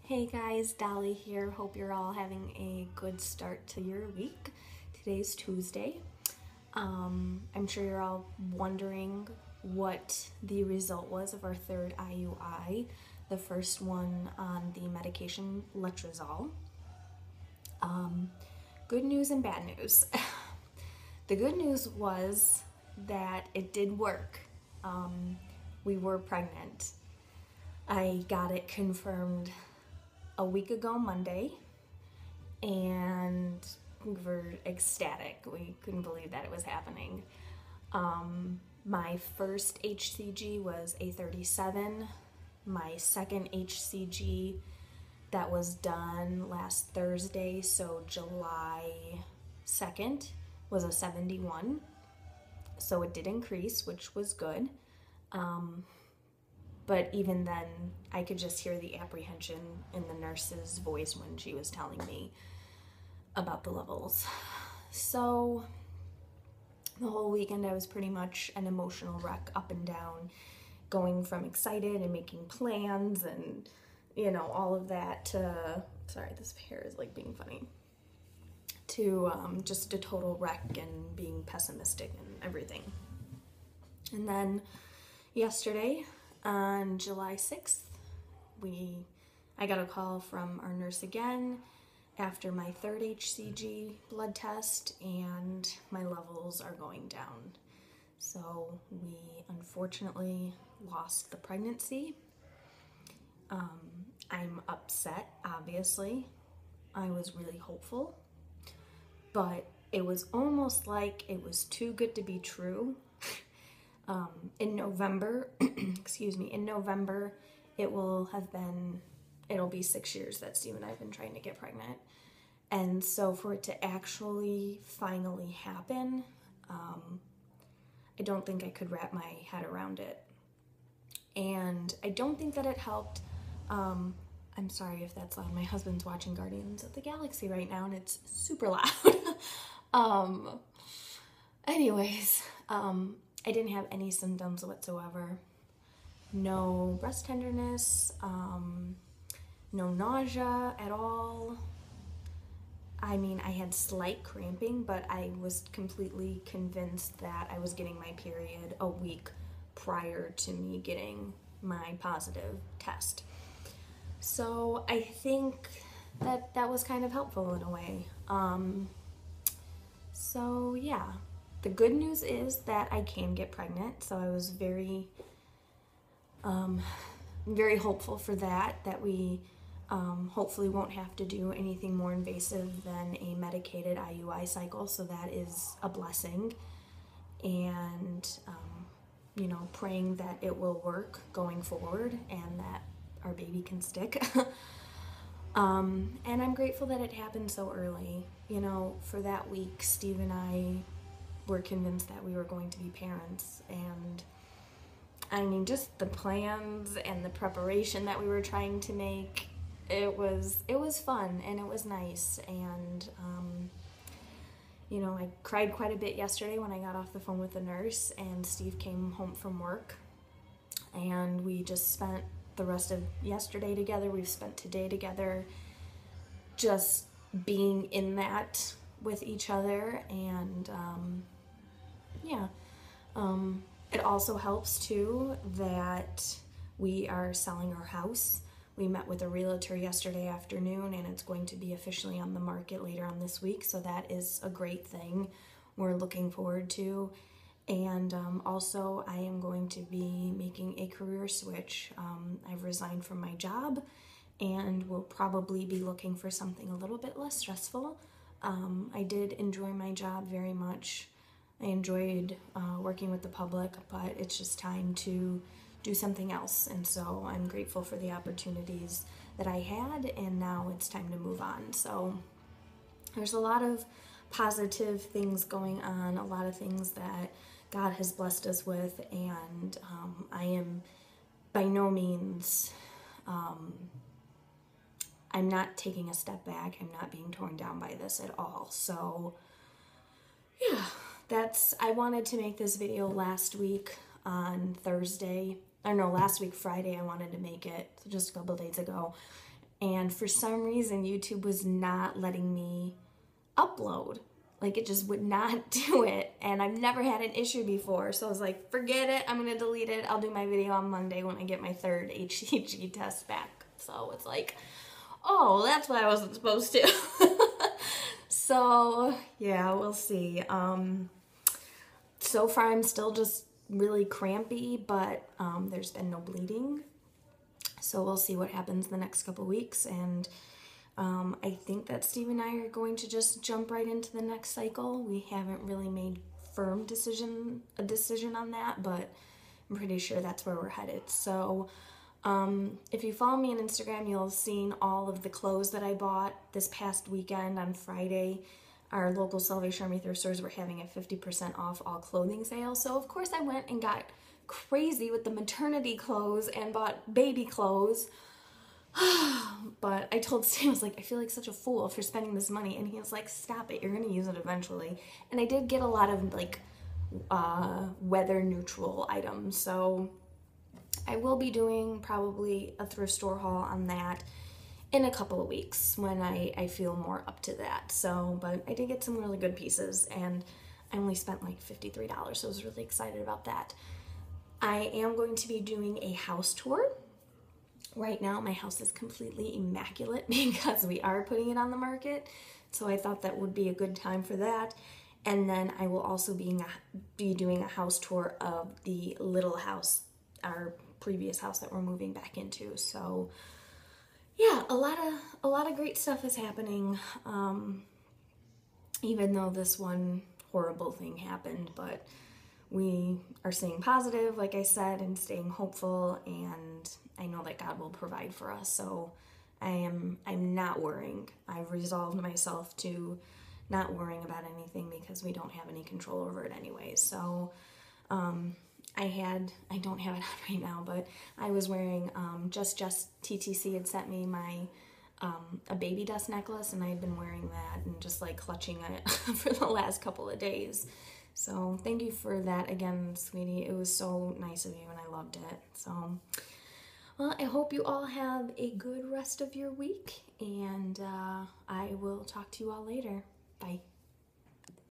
Hey guys, Dolly here. Hope you're all having a good start to your week. Today's Tuesday. I'm sure you're all wondering what the result was of our third IUI, the first one on the medication letrozole. Good news and bad news. The good news was that it did work. We were pregnant. I got it confirmed a week ago Monday, and we were ecstatic. We couldn't believe that it was happening. My first HCG was a 37. My second HCG that was done last Thursday, so July 2nd, was a 71. So it did increase, which was good. But even then, I could just hear the apprehension in the nurse's voice when she was telling me about the levels. So the whole weekend I was pretty much an emotional wreck, up and down, going from excited and making plans and, you know, all of that to, sorry, this hair is like being funny, to just a total wreck and being pessimistic and everything. And then yesterday, on July 6th, I got a call from our nurse again after my third HCG blood test, and my levels are going down. So we unfortunately lost the pregnancy. I'm upset, obviously. I was really hopeful, but it was almost like it was too good to be true. In November, in November, it'll be 6 years that Steve and I have been trying to get pregnant. And so for it to actually finally happen, I don't think I could wrap my head around it. And I don't think that it helped. I'm sorry if that's loud. My husband's watching Guardians of the Galaxy right now, and it's super loud. Anyways, I didn't have any symptoms whatsoever. No breast tenderness, no nausea at all. I mean, I had slight cramping, but I was completely convinced that I was getting my period a week prior to me getting my positive test. So I think that was kind of helpful in a way. So yeah. The good news is that I can get pregnant, so I was very hopeful for that we hopefully won't have to do anything more invasive than a medicated IUI cycle, so that is a blessing. And, praying that it will work going forward and that our baby can stick. And I'm grateful that it happened so early. For that week, Steve and I were convinced that we were going to be parents, and I mean, just the plans and the preparation that we were trying to make, it was fun and it was nice. And I cried quite a bit yesterday when I got off the phone with the nurse, and Steve came home from work, and we just spent the rest of yesterday together. We've spent today together, just being in that with each other. And it also helps too that we are selling our house. We met with a realtor yesterday afternoon, and it's going to be officially on the market later on this week, so that is a great thing we're looking forward to. And also, I am going to be making a career switch. I've resigned from my job and will probably be looking for something a little bit less stressful. I did enjoy my job very much. I enjoyed working with the public, but it's just time to do something else. And so I'm grateful for the opportunities that I had, and now it's time to move on. So there's a lot of positive things going on, a lot of things that God has blessed us with, and I am by no means, I'm not taking a step back. I'm not being torn down by this at all. So yeah. I wanted to make this video last week on Thursday. Or no, last week Friday I wanted to make it, so just a couple days ago. and for some reason YouTube was not letting me upload. Like, it just would not do it, and I've never had an issue before, so I was like, forget it, I'm gonna delete it. I'll do my video on Monday when I get my third HCG test back. So it's like, oh, that's why I wasn't supposed to. So yeah, we'll see. So far I'm still just really crampy, but there's been no bleeding. So we'll see what happens the next couple weeks, and I think that Steve and I are going to just jump right into the next cycle. We haven't really made a decision on that, but I'm pretty sure that's where we're headed. So if you follow me on Instagram, you'll have seen all of the clothes that I bought this past weekend on Friday. Our local Salvation Army thrift stores were having a 50% off all clothing sale. So of course I went and got crazy with the maternity clothes and bought baby clothes. But I told Steve, I was like, I feel like such a fool for spending this money. And he was like, stop it, you're gonna use it eventually. And I did get a lot of like weather neutral items. So I will be doing probably a thrift store haul on that in a couple of weeks when I feel more up to that. So, but I did get some really good pieces, and I only spent like $53, so I was really excited about that. I am going to be doing a house tour. Right now my house is completely immaculate because we are putting it on the market, so I thought that would be a good time for that. And then I will also be doing a house tour of the little house, our previous house that we're moving back into. So yeah, a lot of great stuff is happening, even though this one horrible thing happened. But we are staying positive, like I said, and staying hopeful, and I know that God will provide for us. So I'm not worrying. I've resolved myself to not worrying about anything because we don't have any control over it anyway. So I don't have it on right now, but I was wearing, just TTC had sent me my, a baby dust necklace, and I had been wearing that and just like clutching it for the last couple of days. So thank you for that again, sweetie. It was so nice of you, and I loved it. So, well, I hope you all have a good rest of your week, and I will talk to you all later. Bye.